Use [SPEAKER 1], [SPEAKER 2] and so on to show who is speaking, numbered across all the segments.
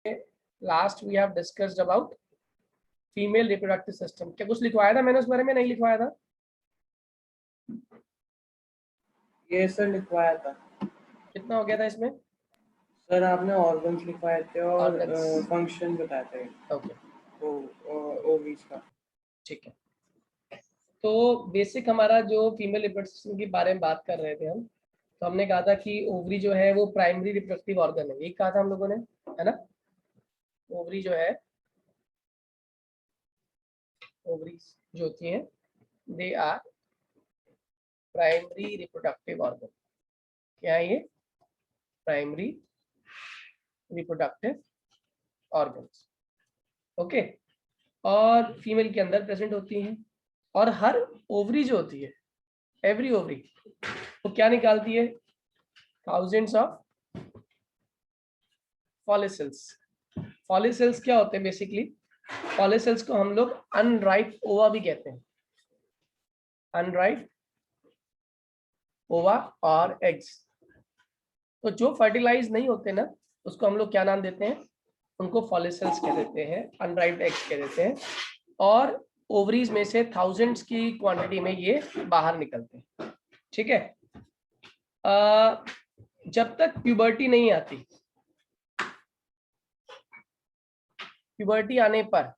[SPEAKER 1] Last we have discussed about female reproductive system. क्या कुछ लिखवाया था मैंने उस बारे में? नहीं लिखवाया था?
[SPEAKER 2] ये सर लिखवाया था।
[SPEAKER 1] कितना हो गया था इसमें?
[SPEAKER 2] सर आपने ऑर्गन्स लिखवाए थे और फंक्शन बताए थे।
[SPEAKER 1] ओके,
[SPEAKER 2] ओवीज का।
[SPEAKER 1] ठीक है। तो बेसिक हमारा जो फीमेल रिप्रोडक्टिव सिस्टम के बारे में बात कर रहे थे हम, तो हमने कहा था कि ओवरी जो है वो प्राइमरी रिप्रोडक्टिव ऑर्गन है, ये कहा था हम लोगों ने, है ना। ओवरी जो है, ओवरीज जो होती हैं, they are primary reproductive organ. क्या है ये? Primary reproductive organs. ओके, और फीमेल के अंदर प्रेजेंट होती हैं। और हर ओवरी जो होती है, एवरी ओवरी, वो क्या निकालती है? Thousands of follicles. फॉलिकल्स क्या होते हैं? बेसिकली फॉलिकल्स को हम लोग अनराइप ओवा भी कहते हैं। अनराइप ओवा और एग्स। तो जो फर्टिलाइज नहीं होते ना, उसको हम लोग क्या नाम देते हैं? उनको फॉलिकल्स कह देते हैं, अनराइप्ड एग्स कह देते हैं। और ओवरीज में से थाउजेंड्स की क्वांटिटी में ये बाहर निकलते हैं। ठीक है। जब तक प्यूबर्टी नहीं आती, प्यूबर्टी आने पर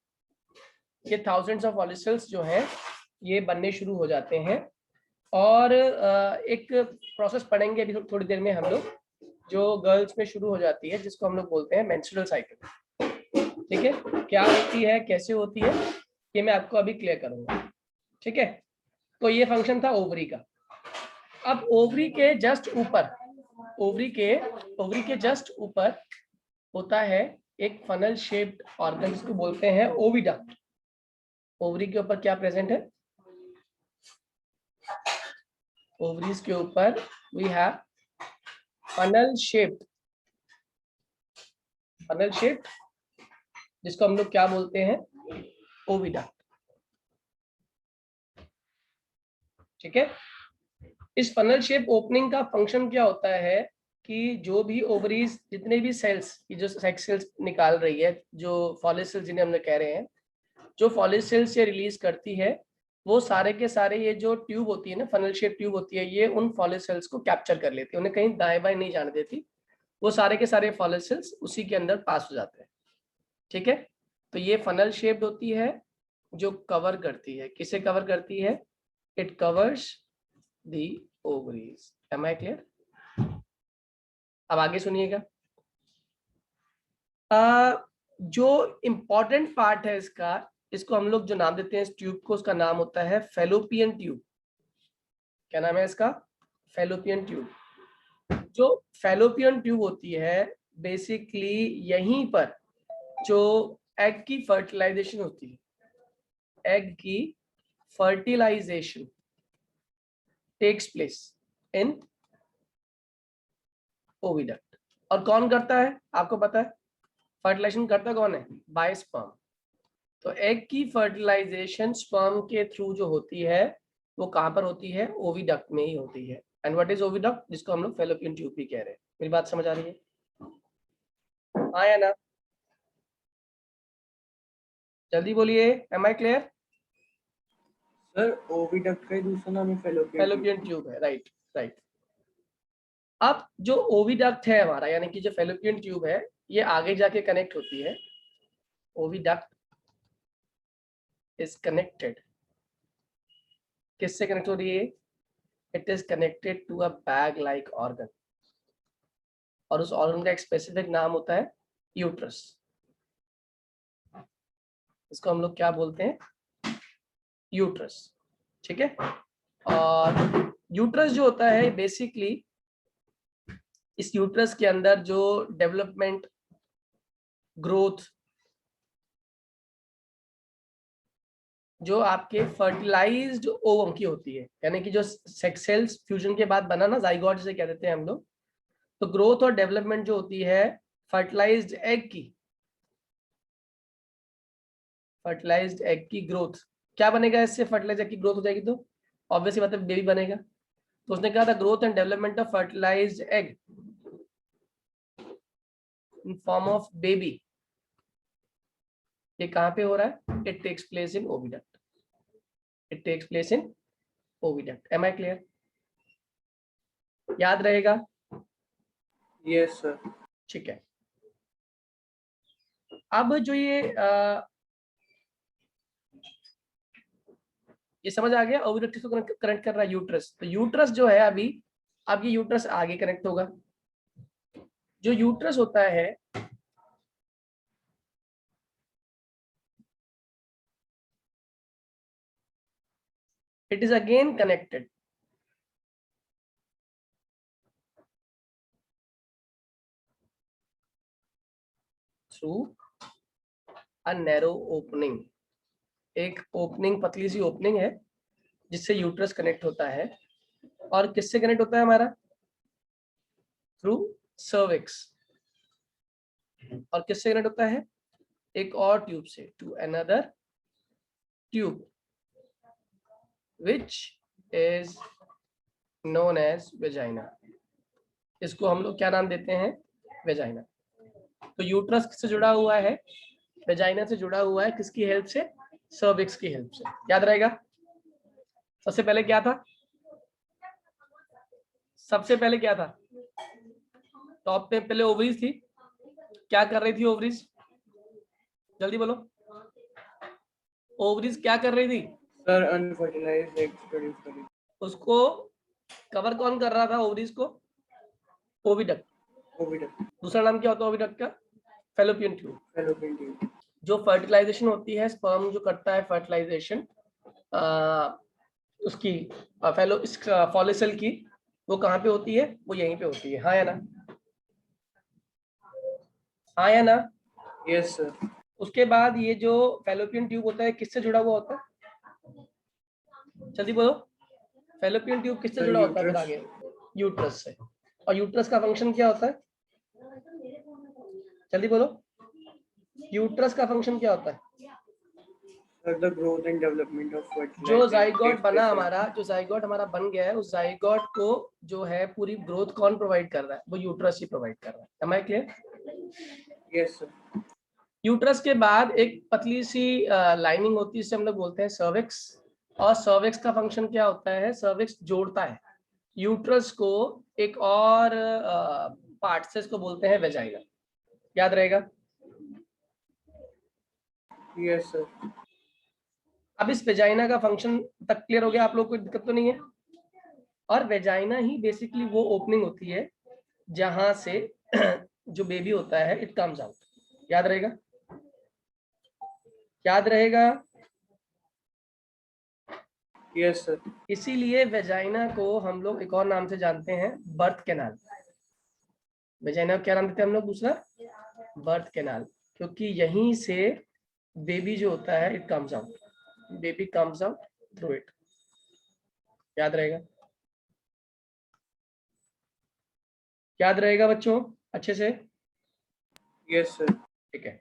[SPEAKER 1] ये थाउजेंड्स ऑफ फॉलिकल्स जो हैं ये बनने शुरू हो जाते हैं। और एक प्रोसेस पढ़ेंगे अभी थोड़ी देर में हम लोग, जो गर्ल्स में शुरू हो जाती है, जिसको हम लोग बोलते हैं मेंस्ट्रुअल साइकिल। ठीक है, क्या होती है, कैसे होती है, ये मैं आपको अभी क्लियर करूंगा। ठीक है, तो ये फंक्शन था ओवरी का। अब ओवरी के जस्ट ऊपर, ओवरी के जस्ट ऊपर होता है एक फनल शेप्ड ऑर्गन, जिसको बोलते हैं ओविडक्ट। ओवरी के ऊपर क्या प्रेजेंट है? ओवरीज के ऊपर वी हैव फनल शेप्ड, जिसको हम लोग क्या बोलते हैं? ओविडक्ट। ठीक है, इस फनल शेप ओपनिंग का फंक्शन क्या होता है कि जो भी ओवरीज, जितने भी सेल्स, जो सेक्स सेल्स निकाल रही है, जो फॉलिकल्स जिन्हें हम लोग कह रहे हैं, जो फॉलिकल्स से रिलीज करती है, वो सारे के सारे ये जो ट्यूब होती है ना, फनल शेप ट्यूब होती है, ये उन फॉलिकल्स को कैप्चर कर लेती है, उन्हें कहीं दाएं बाएं नहीं जाने देती। वो सारे के सारे फॉलिकल्स उसी के अंदर पास हो जाते हैं। ठीक है, तो ये फनल शेप्ड होती है, जो कवर करती है, किसे कवर करती है? It covers the ovaries. Am I clear? अब आगे सुनिएगा। जो इंपॉर्टेंट पार्ट है इसका, इसको हम लोग जो नाम देते हैं इस ट्यूब को, उसका नाम होता है फैलोपियन ट्यूब। क्या नाम है इसका? Fallopian tube. जो फैलोपियन ट्यूब होती है, बेसिकली यहीं पर जो एग की फर्टिलाइजेशन होती है, एग की fertilisation takes place in oviduct. और कौन करता है? आपको पता है फर्टिलाइजेशन करता कौन है? By sperm. तो एग की फर्टिलाइजेशन स्पर्म के थ्रू जो होती है, वो कहां पर होती है? ओविडक्ट में ही होती है। And what is oviduct? जिसको हम लोग फैलोपियन ट्यूब भी कह रहे हैं। मेरी बात समझ आ रही है? हाँ या ना? जल्दी बोलिए, am I clear?
[SPEAKER 2] Sir oviduct का दूसरा नाम है
[SPEAKER 1] फैलोपियन ट्यूब है, राइट राइट। अब जो ओविडक्ट है हमारा, यानी कि जो फैलोपियन ट्यूब है, ये आगे जाके कनेक्ट होती है। ओविडक्ट इज कनेक्टेड, किससे कनेक्ट हो रही है? It is connected to a bag like organ, और उस ऑर्गन का एक स्पेसिफिक नाम होता है यूट्रस। इसको हम लोग क्या बोलते हैं? यूट्रस। ठीक है, और यूट्रस जो होता है, बेसिकली इस यूट्रस के अंदर जो डेवलपमेंट, ग्रोथ, जो आपके फर्टिलाइज्ड ओवम की होती है, यानी कि जो सेक्स सेल्स फ्यूजन के बाद बना ना, जाइगोट जिसे कह देते हैं हम लोग, तो ग्रोथ और डेवलपमेंट जो होती है फर्टिलाइज्ड एग की, फर्टिलाइज्ड एग की ग्रोथ, क्या बनेगा इससे? फर्टिलाइज्ड एग की ग्रोथ हो जाएगी तो ऑब्वियसली मतलब बेबी बनेगा। तो उसने कहा था growth and development of fertilised egg in form of baby ये कहाँ पे हो रहा है? It takes place in oviduct, it takes place in oviduct. Am I clear? याद रहेगा?
[SPEAKER 2] Yes sir.
[SPEAKER 1] ठीक है। अब जो ये समझ आ गया, ओविडक्ट को कनेक्ट कर रहा है यूट्रस। तो यूट्रस जो है अभी, अब ये यूट्रस आगे कनेक्ट होगा। जो यूट्रस होता है it is again connected through a narrow opening। एक ओपनिंग, पतली सी ओपनिंग है जिससे यूट्रस कनेक्ट होता है। और किससे कनेक्ट होता है हमारा? Through cervix. और किससे कनेक्ट होता है? एक और ट्यूब से, to another tube which is known as vagina। इसको हम लोग क्या नाम देते हैं? वेजाइना। तो यूट्रस किससे जुड़ा हुआ है? वेजाइना से जुड़ा हुआ है। किसकी हेल्प से? सर्विक्स की हेल्प से। याद रहेगा? सबसे पहले क्या था? सबसे पहले क्या था? टॉप पे पहले ओवरीज थी। क्या कर रही थी ओवरीज? जल्दी बोलो, ओवरीज क्या कर रही थी?
[SPEAKER 2] सर अनफर्टिलाइज्ड एग्स प्रोड्यूस कर रही।
[SPEAKER 1] उसको कवर कौन कर रहा था ओवरीज को? ओविडक्ट।
[SPEAKER 2] ओविडक्ट।
[SPEAKER 1] दूसरा नाम क्या होता है ओविडक्ट का? Fallopian tube.
[SPEAKER 2] Fallopian tube.
[SPEAKER 1] जो फर्टिलाइजेशन होती है, स्पर्म जो करता है फर्टिलाइजेशन उसकी फॉलिकल की, वो कहाँ पे होती है? वो यहीं पे होती है। हाँ या ना? हाँ या ना?
[SPEAKER 2] Yes sir.
[SPEAKER 1] उसके बाद ये जो फैलोपियन ट्यूब होता है किससे जुड़ा हुआ होता है? जल्दी बोलो, फैलोपियन ट्यूब किससे जुड़ा होता है फिर आगे? यूट्रस से। और यूट्रस का फंक्शन क्या होता है? जल्दी बोलो, यूट्रस का फंक्शन क्या होता है?
[SPEAKER 2] Sir the growth and development of fertilised
[SPEAKER 1] जो जाइगोट बना हमारा, जो जाइगोट हमारा बन गया है, उस जाइगोट को जो है पूरी ग्रोथ कौन प्रोवाइड कर रहा है? वो यूट्रस ही प्रोवाइड कर रहा है। Am I clear?
[SPEAKER 2] Yes sir.
[SPEAKER 1] Uterus के बाद एक पतली सी लाइनिंग होती है, जिसे हम लोग बोलते हैं सर्विक्स। और सर्विक्स का फंक्शन क्या होता है? सर्विक्स जोड़ता है यूट्रस को एक और पार्ट से, इसको बोलते हैं वेजाइना। याद रहेगा?
[SPEAKER 2] Yes sir.
[SPEAKER 1] अब इस वेजाइना का फंक्शन तक क्लियर हो गया आप लोग को? कोई दिक्कत तो नहीं है? और वेजाइना ही बेसिकली वो ओपनिंग होती है जहां से जो बेबी होता है इट कम्स आउट। याद रहेगा? याद रहेगा?
[SPEAKER 2] Yes sir.
[SPEAKER 1] इसीलिए वेजाइना को हम लोग एक और नाम से जानते हैं, बर्थ कैनाल। वेजाइना को क्या नाम देते हैं हम लोग? दूसरा, बर्थ कैनाल। क्योंकि यहीं से बेबी जो होता है it comes out, baby comes out through it. याद रहेगा? याद रहेगा बच्चों अच्छे से?
[SPEAKER 2] Yes sir.
[SPEAKER 1] ठीक है।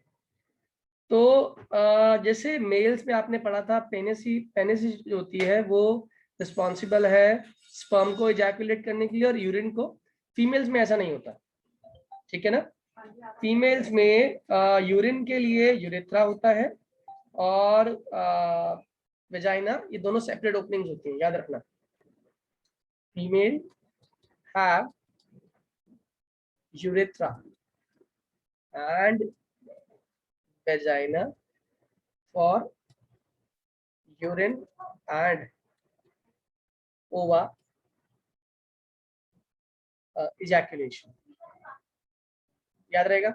[SPEAKER 1] तो जैसे मेल्स में आपने पढ़ा था, पेनिस जो होती है वो रिस्पॉन्सिबल है स्पर्म को इजैकुलेट करने के लिए और यूरिन को। फीमेल्स में ऐसा नहीं होता, ठीक है ना? फीमेल्स में यूरिन के लिए यूरेथ्रा होता है और वेजाइना, ये दोनों सेपरेट ओपनिंग्स होती हैं। याद रखना, female have urethra and vagina for urine and ova ejaculation। याद रहेगा?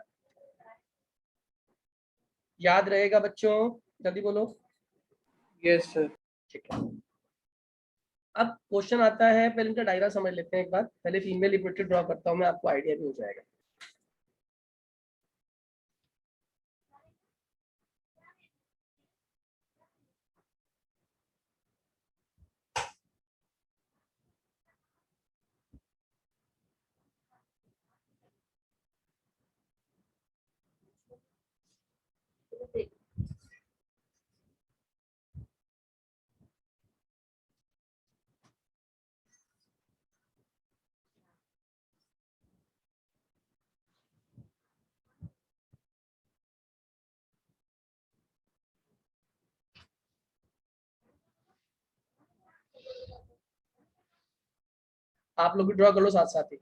[SPEAKER 1] याद रहेगा बच्चों? जल्दी बोलो।
[SPEAKER 2] Yes sir.
[SPEAKER 1] ठीक है। अब क्वेश्चन आता है, पहले इनका डायग्राम समझ लेते हैं एक बार। पहले फीमेल रिप्रोडक्टिव ड्रॉ करता हूं मैं, आपको आइडिया भी हो जाएगा। आप लोग भी ड्रॉ कर लो साथ साथ ही।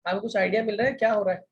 [SPEAKER 1] आपको कुछ आइडिया मिल रहा है क्या हो रहा है?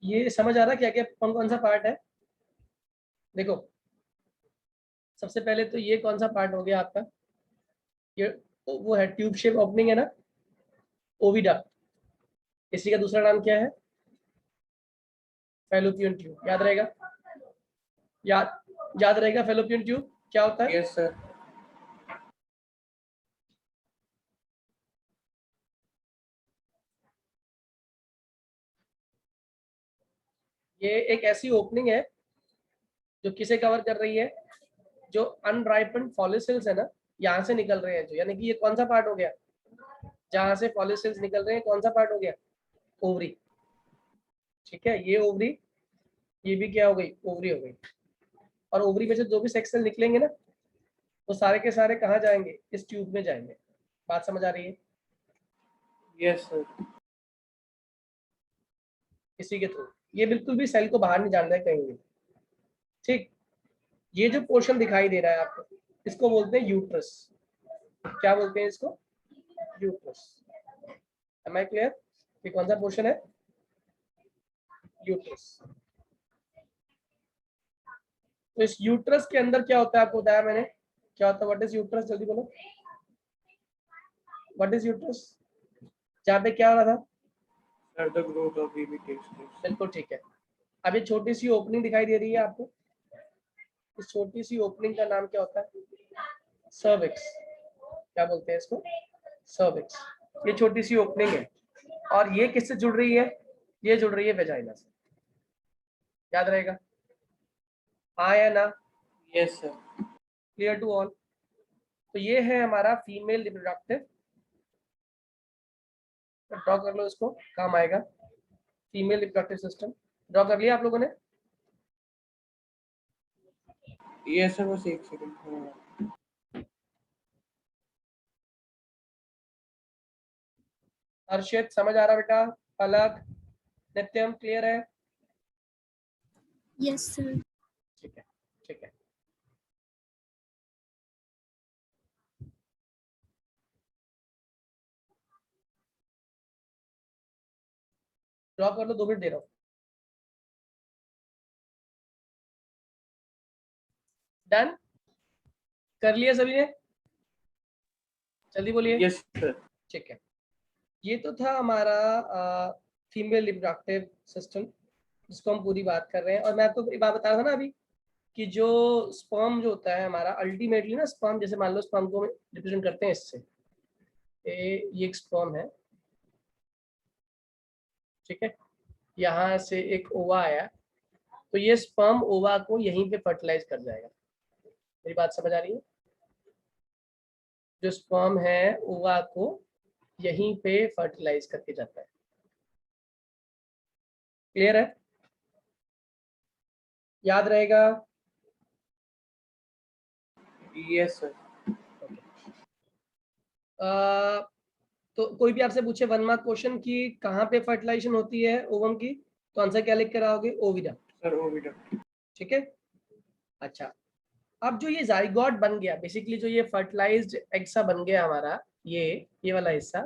[SPEAKER 1] ये समझ आ रहा है क्या क्या कौन कौन सा पार्ट है? देखो, सबसे पहले तो ये कौन सा पार्ट हो गया आपका? ये वो है ट्यूब शेप ओपनिंग है ना, ओविडा। इसी का दूसरा नाम क्या है? Fallopian tube. याद रहेगा? याद रहेगा फेलोपियन ट्यूब क्या होता है?
[SPEAKER 2] Yes sir.
[SPEAKER 1] ये एक ऐसी ओपनिंग है जो किसे कवर कर रही है? जो अनराइपन फॉलिकल्स है ना, यहाँ से निकल रहे हैं जो, यानी कि ये कौन सा पार्ट हो गया? जहां से फॉलिकल्स निकल रहे हैं कौन सा पार्ट हो गया? ओवरी। ठीक है, ये ओवरी, ये भी क्या हो गई? ओवरी हो गई। और ओवरी में से जो भी सेक्स सेल निकलेंगे ना, वो सारे के सारे कहाँ जाएंगे? इस ट्यूब में जाएंगे। बात समझ आ रही है?
[SPEAKER 2] Yes sir.
[SPEAKER 1] इसी के थ्रू ये बिल्कुल भी सेल को बाहर नहीं जाना है कहीं भी। ठीक, ये जो पोर्शन दिखाई दे रहा है आपको, इसको बोलते हैं यूट्रस। क्या बोलते हैं इसको? यूट्रस। Am I clear? ये कौन सा पोर्शन है? यूट्रस। तो इस यूट्रस के अंदर क्या होता है आपको बताया मैंने, क्या होता है? What is uterus? जल्दी बोलो, व्हाट इज यूट्रस? जहाँ पे क्या हो रहा था?
[SPEAKER 2] Sir the growth of baby takes place.
[SPEAKER 1] बिल्कुल ठीक है। अब ये छोटी सी ओपनिंग दिखाई दे रही है आपको, इस छोटी सी ओपनिंग का नाम क्या होता है? सर्विक्स। क्या बोलते हैं इसको? सर्विक्स। ये छोटी सी ओपनिंग है, और ये किससे जुड़ रही है? ये जुड़ रही है वेजाइना से। याद रहेगा? हाँ या ना?
[SPEAKER 2] Yes sir.
[SPEAKER 1] Clear to all? तो ये है हमारा फीमेल रिप्रोडक्टिव ड्रॉ कर लो इसको, काम आएगा। फीमेल रिप्रोडक्टिव सिस्टम ड्रॉ कर लिया आप लोगों ने?
[SPEAKER 2] ये सर बस एक सेकंड।
[SPEAKER 1] हर्षित समझ आ रहा बेटा? पलक, नित्यम क्लियर है?
[SPEAKER 3] Yes sir.
[SPEAKER 1] ठीक है, ठीक है। ड्रॉ कर लो, 2 मिनट दे रहा हूँ। डन कर लिया सभी ने? जल्दी बोलिए।
[SPEAKER 2] Yes sir.
[SPEAKER 1] ठीक है, ये तो था हमारा फीमेल रिप्रोडक्टिव सिस्टम जिसको हम पूरी बात कर रहे हैं। और मैं आपको एक बात बता रहा था ना अभी कि जो स्पर्म जो होता है हमारा, अल्टीमेटली ना स्पर्म, जैसे मान लो स्पर्म को रिप्रेजेंट करते हैं इससे, ये एक स्पर्म है, ठीक है, यहाँ से एक ओवा आया, तो ये स्पर्म ओवा को यहीं पे फर्टिलाइज कर जाएगा। मेरी बात समझ आ रही है? जो स्पर्म है ओवा को यहीं पे फर्टिलाइज करके जाता है। क्लियर है? याद रहेगा?
[SPEAKER 2] Yes sir.
[SPEAKER 1] तो कोई भी आपसे पूछे 1 मार्क क्वेश्चन की कहाँ पे फर्टिलाइजेशन होती है ओवम की, तो आंसर क्या लिख कर आओगे? ओविडक्ट।
[SPEAKER 2] Sir oviduct.
[SPEAKER 1] ठीक है, अच्छा। अब जो ये जाइगोट बन गया, बेसिकली जो ये फर्टिलाइज्ड एग सा बन गया हमारा, ये वाला हिस्सा,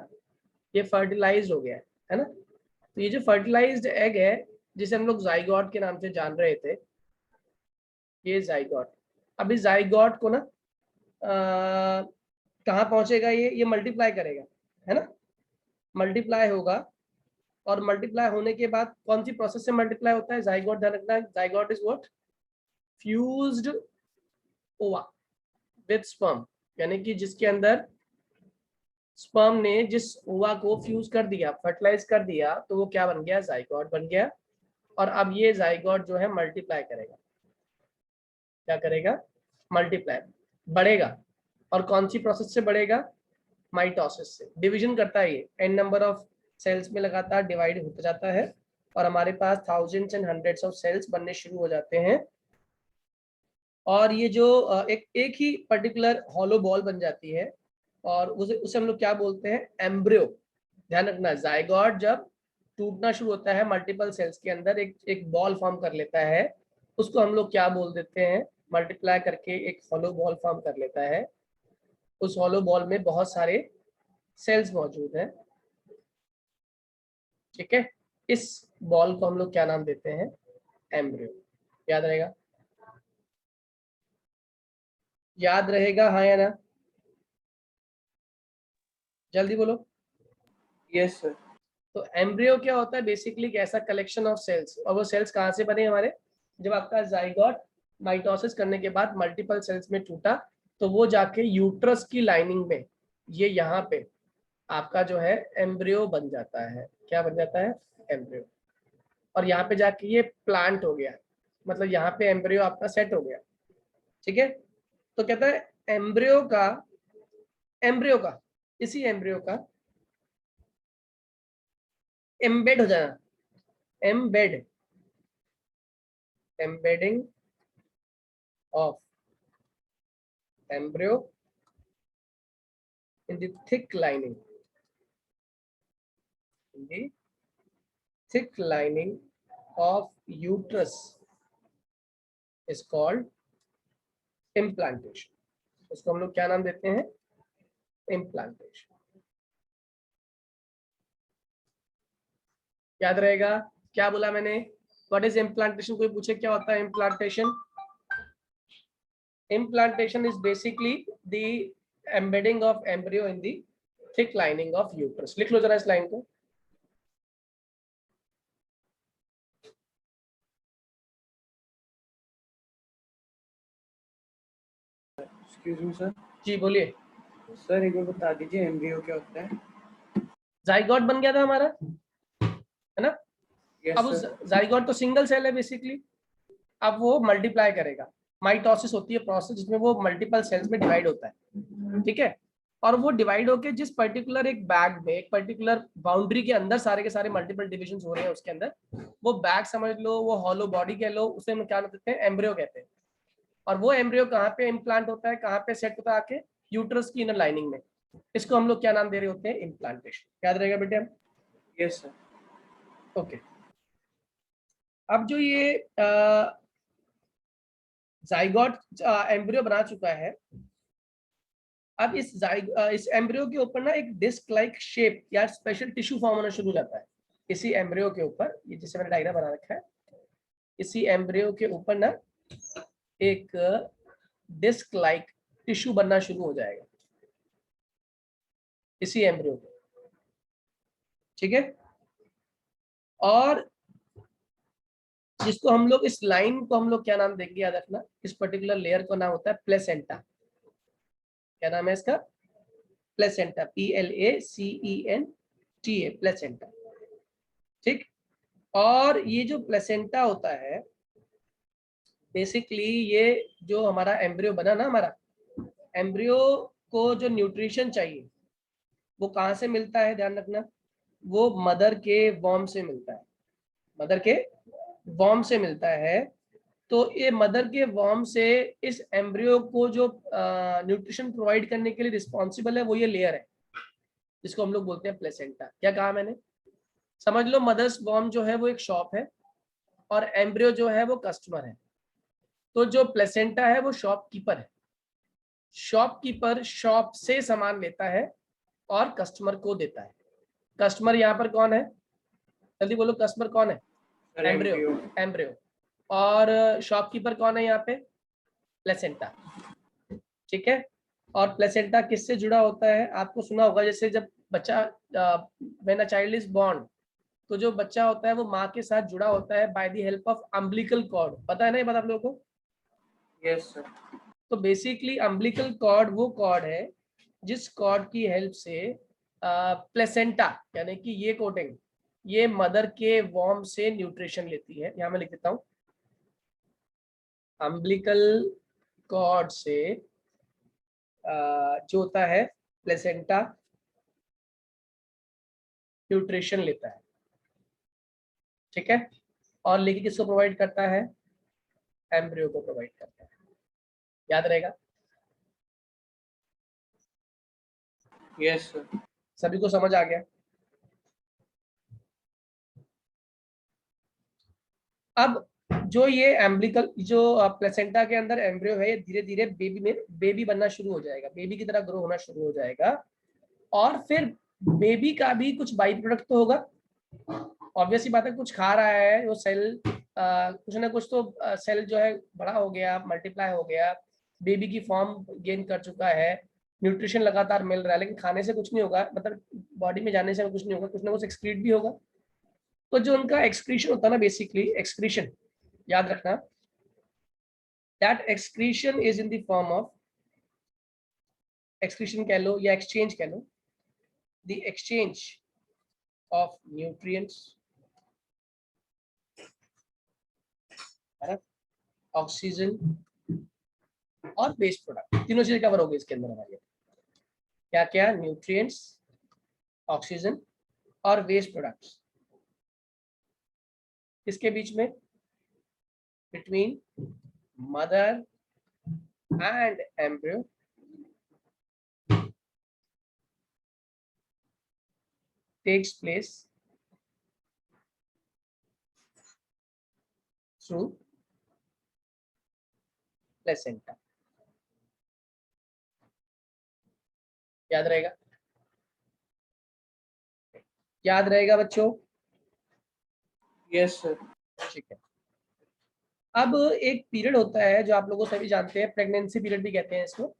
[SPEAKER 1] ये फर्टिलाइज्ड हो गया है ना। तो ये जो फर्टिलाइज्ड एग है जिसे हम लोग जाइगोट के नाम से जान रहे थे, ये जाइगोट। अब इस जाइगोट को ना कहाँ पहुंचेगा? ये मल्टीप्लाई करेगा, है ना, मल्टीप्लाई होगा। और मल्टीप्लाई होने के बाद कौन सी प्रोसेस से मल्टीप्लाई होता है? जाइगोट, ध्यान रखना, जाइगोट इज व्हाट? फ्यूज्ड ओवा विद स्पर्म, यानी कि जिसके अंदर स्पर्म ने जिस ओवा को फ्यूज कर दिया, फर्टिलाइज कर दिया, तो वो क्या बन गया? जाइगोट बन गया। और अब ये जाइगोट जो है मल्टीप्लाई करेगा। क्या करेगा? मल्टीप्लाई, बढ़ेगा। और कौन सी प्रोसेस से बढ़ेगा? माइटोसिस से। डिवीजन करता है ये, एन नंबर ऑफ सेल्स में लगातार डिवाइड होता जाता है और हमारे पास thousands and hundreds of cells बनने शुरू हो जाते हैं। और ये जो एक ही पर्टिकुलर हॉलो बॉल बन जाती है और उसे हम लोग क्या बोलते हैं? एम्ब्रियो। ध्यान रखना, जाइगोट जब टूटना शुरू होता है मल्टीपल सेल्स के अंदर, एक बॉल फॉर्म कर लेता है, उसको हम लोग क्या बोल देते हैं? मल्टीप्लाई करके एक हॉलो बॉल फॉर्म कर लेता है। उस हॉलो बॉल में बहुत सारे सेल्स मौजूद हैं, ठीक है। इस बॉल को हम लोग क्या नाम देते हैं? एम्ब्रियो। याद रहेगा? याद रहेगा हाँ या ना? जल्दी बोलो।
[SPEAKER 2] Yes sir.
[SPEAKER 1] तो एम्ब्रियो क्या होता है? बेसिकली एक ऐसा कलेक्शन ऑफ सेल्स, और वो सेल्स कहाँ से बने हमारे? जब आपका जाइगोट माइटोसिस करने के बाद मल्टीपल सेल्स में टूटा, तो वो जाके यूट्रस की लाइनिंग में, ये यहाँ पे आपका जो है एम्ब्रियो बन जाता है। क्या बन जाता है? एम्ब्रियो। और यहाँ पे जाके ये प्लांट हो गया, मतलब यहाँ पे एम्ब्रियो आपका सेट हो गया, ठीक है। तो कहता है एम्ब्रियो का इसी एम्ब्रियो का एम्बेड हो जाना, embedding of embryo in the thick lining, of uterus is called implantation. उसको हम लोग क्या नाम देते हैं? इम्प्लांटेशन। याद रहेगा क्या बोला मैंने? What is implantation? कोई पूछे क्या होता है implantation? Implantation is basically the embedding of embryo in the thick lining of uterus. लिख लो जरा इस लाइन को।
[SPEAKER 2] Excuse me sir.
[SPEAKER 1] जी बोलिए
[SPEAKER 2] सर, एक बार बता दीजिए एम्ब्रियो क्या होता है?
[SPEAKER 1] जाइगोट बन गया था हमारा, है ना। अब
[SPEAKER 2] यस
[SPEAKER 1] उस
[SPEAKER 2] सर।
[SPEAKER 1] जाइगोट तो सिंगल सेल है बेसिकली, अब वो मल्टीप्लाई करेगा। माइटोसिस होती है प्रोसेस जिसमें वो मल्टीपल सेल्स में डिवाइड होता है, ठीक है। और वो डिवाइड होके जिस पर्टिकुलर एक बैग में, एक पर्टिकुलर बाउंड्री के अंदर सारे के सारे मल्टीपल डिविजन हो रहे हैं उसके अंदर, वो बैग समझ लो, वो हॉलो बॉडी कह लो, उसे हम क्या कहते हैं, एम्ब्रियो कहते हैं। और वो एम्ब्रियो कहाँ पे इम्प्लांट होता है, कहाँ पे सेट होता है, आके यूट्रस की इनर लाइनिंग में। इसको हम लोग क्या नाम दे रहे होते हैं, इम्प्लांटेशन। याद रहेगा बेटे हम?
[SPEAKER 2] Yes sir.
[SPEAKER 1] ओके। अब जो ये जाइगोट एम्ब्रियो बना चुका है, अब इस एम्ब्रियो के ऊपर ना एक डिस्क लाइक शेप या स्पेशल टिश्यू फॉर्म होना शुरू हो जाता है। इसी एम्ब्रियो के ऊपर, ये जैसे मैंने डायग्राम बना रखा है, इसी एम्ब्रियो के ऊपर ना एक डिस्क लाइक टिश्यू बनना शुरू हो जाएगा इसी एम्ब्रियो पे, ठीक है। और जिसको हम लोग, इस लाइन को हम लोग क्या नाम देंगे, याद रखना, इस पर्टिकुलर लेयर का नाम होता है प्लेसेंटा। क्या नाम है इसका? प्लेसेंटा, PLACENTA, प्लेसेंटा, ठीक। और ये जो प्लेसेंटा होता है, बेसिकली ये जो हमारा एम्ब्रियो बना ना, हमारा एम्ब्रियो को जो न्यूट्रिशन चाहिए वो कहाँ से मिलता है, ध्यान रखना, वो मदर के वॉर्म से मिलता है, मदर के वॉर्म से मिलता है। तो ये मदर के वॉर्म से इस एम्ब्रियो को जो न्यूट्रिशन प्रोवाइड करने के लिए रिस्पॉन्सिबल है, वो ये लेयर है जिसको हम लोग बोलते हैं प्लेसेंटा। क्या कहा मैंने? समझ लो मदर्स वॉर्म जो है वो एक शॉप है और एम्ब्रियो जो है वो कस्टमर है। तो जो प्लेसेंटा है वो शॉपकीपर है। शॉपकीपर शॉप से सामान लेता है और कस्टमर को देता है। कस्टमर यहाँ पर कौन है, जल्दी बोलो, कस्टमर कौन है? Embryo, embryo. और शॉपकीपर कौन है यहाँ पे? प्लेसेंटा, ठीक है। और प्लेसेंटा किससे जुड़ा होता है? आपको सुना होगा, जैसे जब बच्चा, when a child is born, तो जो बच्चा होता है वो माँ के साथ जुड़ा होता है by the help of umbilical cord. पता है ना, ये बात आप लोगों को?
[SPEAKER 2] Yes sir.
[SPEAKER 1] तो बेसिकली अम्बिलिकल कॉर्ड वो कॉर्ड है जिस कॉर्ड की हेल्प से प्लेसेंटा, यानी कि ये कोटिंग, ये मदर के वॉर्म से न्यूट्रिशन लेती है। यहाँ मैं लिख देता हूँ, अम्बिलिकल कॉर्ड से जो होता है प्लेसेंटा न्यूट्रिशन लेता है, ठीक है। और लेके किसको प्रोवाइड करता है? एम्ब्रियो को प्रोवाइड करता है। याद रहेगा?
[SPEAKER 2] Yes sir.
[SPEAKER 1] सभी को समझ आ गया? अब जो ये एम्ब्लिकल, जो प्लेसेंटा के अंदर एम्ब्रियो है, ये धीरे धीरे बेबी में बेबी बनना शुरू हो जाएगा, बेबी की तरह ग्रो होना शुरू हो जाएगा। और फिर बेबी का भी कुछ बाई प्रोडक्ट तो होगा, ऑब्वियस ही बात है, कुछ खा रहा है वो सेल, कुछ ना कुछ तो सेल जो है बड़ा हो गया, मल्टीप्लाई हो गया, बेबी की फॉर्म गेन कर चुका है, न्यूट्रिशन लगातार मिल रहा है, लेकिन खाने से कुछ नहीं होगा, मतलब बॉडी में जाने से कुछ नहीं होगा, कुछ ना कुछ एक्सक्रीट भी होगा। तो जो उनका एक्सक्रीशन होता है ना, बेसिकली एक्सक्रीशन, याद रखना, that excretion is in the form of, excretion कह लो या एक्सचेंज कह लो, the exchange of nutrients, oxygen और वेस्ट प्रोडक्ट। तीनों चीजें कवर हो गई इसके अंदर हमारी। क्या क्या? न्यूट्रिएंट्स, ऑक्सीजन और वेस्ट प्रोडक्ट्स। किसके बीच में? Between mother and embryo takes place through placenta। याद रहेगा? याद रहेगा बच्चों?
[SPEAKER 2] Yes sir.
[SPEAKER 1] ठीक है। अब एक पीरियड होता है जो आप लोगों सभी जानते हैं, प्रेगनेंसी पीरियड भी कहते हैं इसको।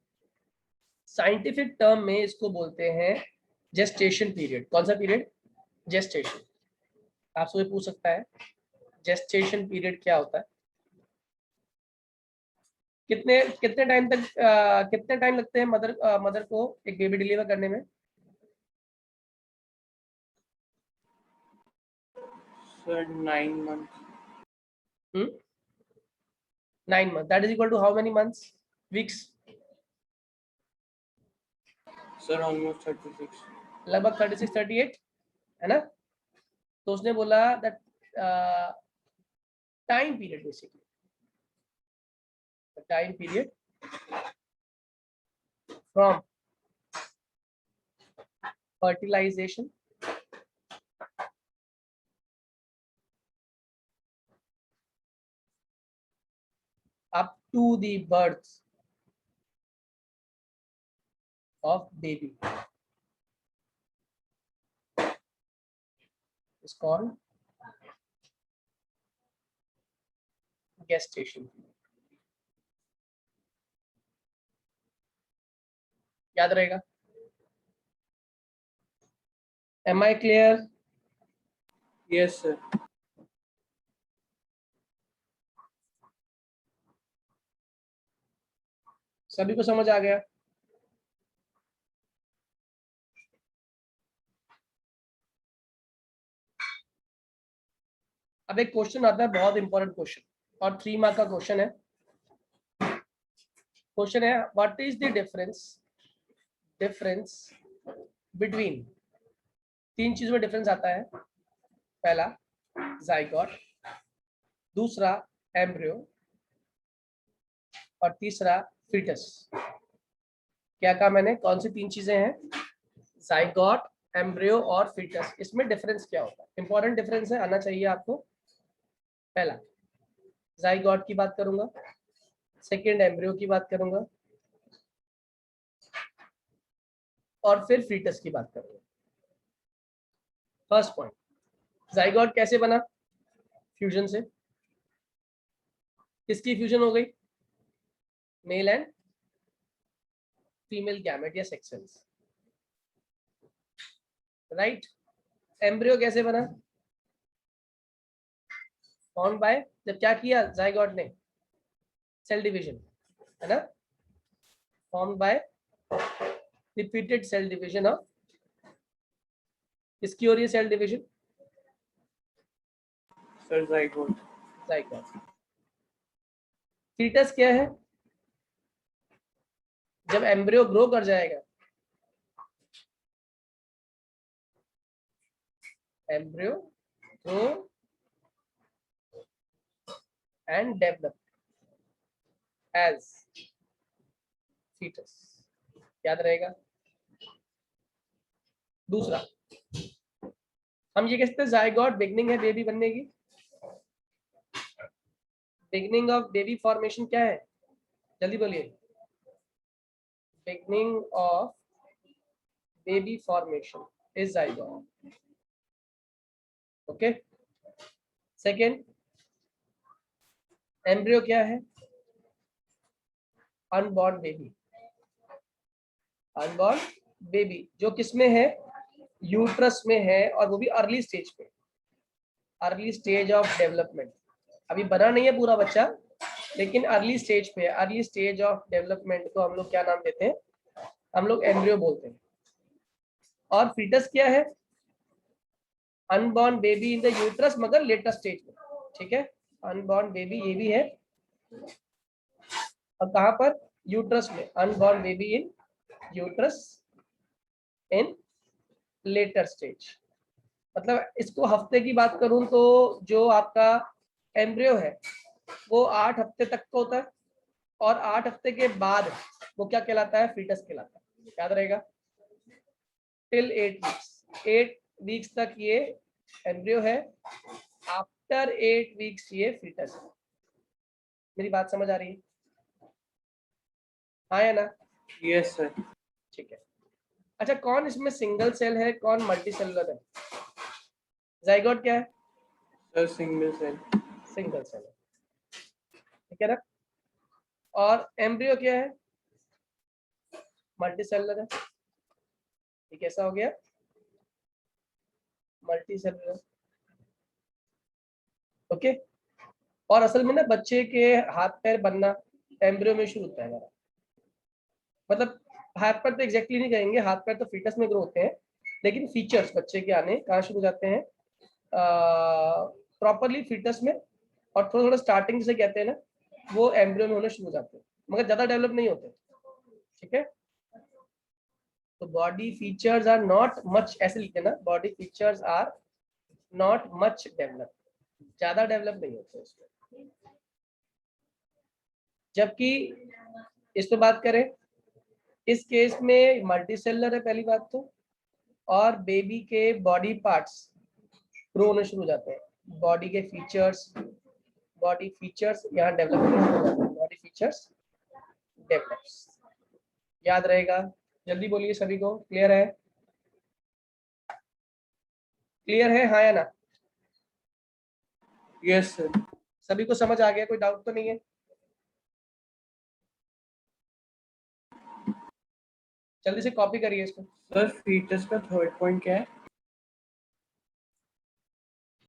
[SPEAKER 1] साइंटिफिक टर्म में इसको बोलते हैं जेस्टेशन पीरियड। कौन सा पीरियड? जेस्टेशन। आपसे पूछ सकता है जेस्टेशन पीरियड क्या होता है? कितने कितने टाइम तक, कितने टाइम लगते हैं मदर को एक बेबी डिलीवर करने में?
[SPEAKER 2] Sir 9 months।
[SPEAKER 1] 9 months। That is equal to how many months? Weeks?
[SPEAKER 2] Sir almost 36,
[SPEAKER 1] लगभग 36-38 है ना। तो उसने बोला that time period, basically time period from fertilization up to the birth of baby is called gestation. याद रहेगा। Am I clear?
[SPEAKER 2] yes sir.
[SPEAKER 1] सभी को समझ आ गया। अब एक क्वेश्चन आता है, बहुत इंपॉर्टेंट क्वेश्चन, और 3 मार्क का क्वेश्चन है। क्वेश्चन है what is the difference between, 3 चीजों में डिफरेंस आता है। पहला जाइगोट, दूसरा एम्ब्रियो, और तीसरा फीटस। क्या कहा मैंने, कौन सी 3 चीजें हैं? जाइगोट, एम्ब्रियो और फीटस। इसमें डिफरेंस क्या होता है? इंपॉर्टेंट डिफरेंस है, आना चाहिए आपको। पहला जाइगोट की बात करूंगा, सेकंड एम्ब्रियो की बात करूंगा, और फिर फीटस की बात करूंगा। फर्स्ट पॉइंट, जाइगोट कैसे बना? फ्यूजन से। किसकी फ्यूजन हो गई? मेल एंड फीमेल गैमेट या सेक्स सेल्स, राइट। एम्ब्रियो कैसे बना? फॉर्म बाय, जब क्या किया जाइगोट ने? सेल डिवीजन, है ना। Form by repeated cell division of, किसकी हो रही है cell division?
[SPEAKER 2] Sir zygote.
[SPEAKER 1] Zygote. Foetus क्या है? जब एम्ब्रियो ग्रो कर जाएगा, embryo grow and develop as foetus, याद रहेगा। दूसरा, हम ये कहते हैं जाइगोट बिगनिंग है बेबी बनने की। बिगनिंग ऑफ बेबी फॉर्मेशन क्या है? जल्दी बोलिए। Beginning of baby formation is zygote. Okay. Second, embryo क्या है? Unborn baby. अनबॉर्न बेबी जो किसमें है? यूट्रस में है, और वो भी अर्ली स्टेज पे, अर्ली स्टेज ऑफ डेवलपमेंट। अभी बना नहीं है पूरा बच्चा, लेकिन अर्ली स्टेज पे, अर्ली स्टेज ऑफ डेवलपमेंट को हम लोग क्या नाम देते हैं? हम लोग एम्ब्रियो बोलते हैं। और फीटस क्या है? Unborn baby in the uterus, मगर लेटर स्टेज में, ठीक है। अनबॉर्न बेबी ये भी है, और कहां पर? यूट्रस में। Unborn baby in uterus in later stage. मतलब इसको हफ्ते की बात करूं तो जो आपका एम्ब्रियो है वो 8 हफ्ते तक का होता है, और 8 हफ्ते के बाद वो क्या कहलाता है? फीटस कहलाता है, याद रहेगा। टिल 8 वीक्स, 8 वीक्स तक ये एम्ब्रियो है, आफ्टर 8 वीक्स ये फीटस है। मेरी बात समझ आ रही है? हाँ या ना?
[SPEAKER 2] Yes sir.
[SPEAKER 1] ठीक है। अच्छा, कौन इसमें सिंगल सेल है, कौन मल्टी सेलुलर है? जाइगोट क्या है?
[SPEAKER 2] Sir single cell.
[SPEAKER 1] Single cell है, ठीक है ना। और एम्ब्रियो क्या है? मल्टी सेलुलर है। ये कैसा हो गया? Multi cellular. ओके। और असल में ना बच्चे के हाथ पैर बनना एम्ब्रियो में शुरू होता है हमारा। मतलब हाथ पैर तो एग्जैक्टली नहीं कहेंगे, हाथ पैर तो फीटस में ग्रो होते हैं, लेकिन फीचर्स बच्चे के आने कहाँ शुरू हो जाते हैं? प्रॉपरली फीटस में, और थोड़ा थोड़ा स्टार्टिंग जिसे कहते हैं ना, वो एम्ब्रियो में होने शुरू हो जाते हैं, मगर ज्यादा डेवलप नहीं होते, ठीक है। तो body features are not much, ऐसे लिखते ना, body features are not much develop, ज्यादा डेवलप नहीं होते उसमें। जबकि इस पे बात करें, इस केस में मल्टी सेलुलर है पहली बात तो, और बेबी के बॉडी पार्ट्स ग्रो होने शुरू हो जाते हैं, बॉडी के फीचर्स, बॉडी फीचर्स यहाँ डेवलप होने शुरू हो जाते हैं, बॉडी फीचर्स डेवलप्स। याद रहेगा, जल्दी बोलिए सभी को, क्लियर है? क्लियर है हाँ या ना?
[SPEAKER 2] Yes sir.
[SPEAKER 1] सभी को समझ आ गया, कोई डाउट तो नहीं है? जल्दी से कॉपी करिए इसको।
[SPEAKER 2] सर फीटस का थर्ड पॉइंट क्या है?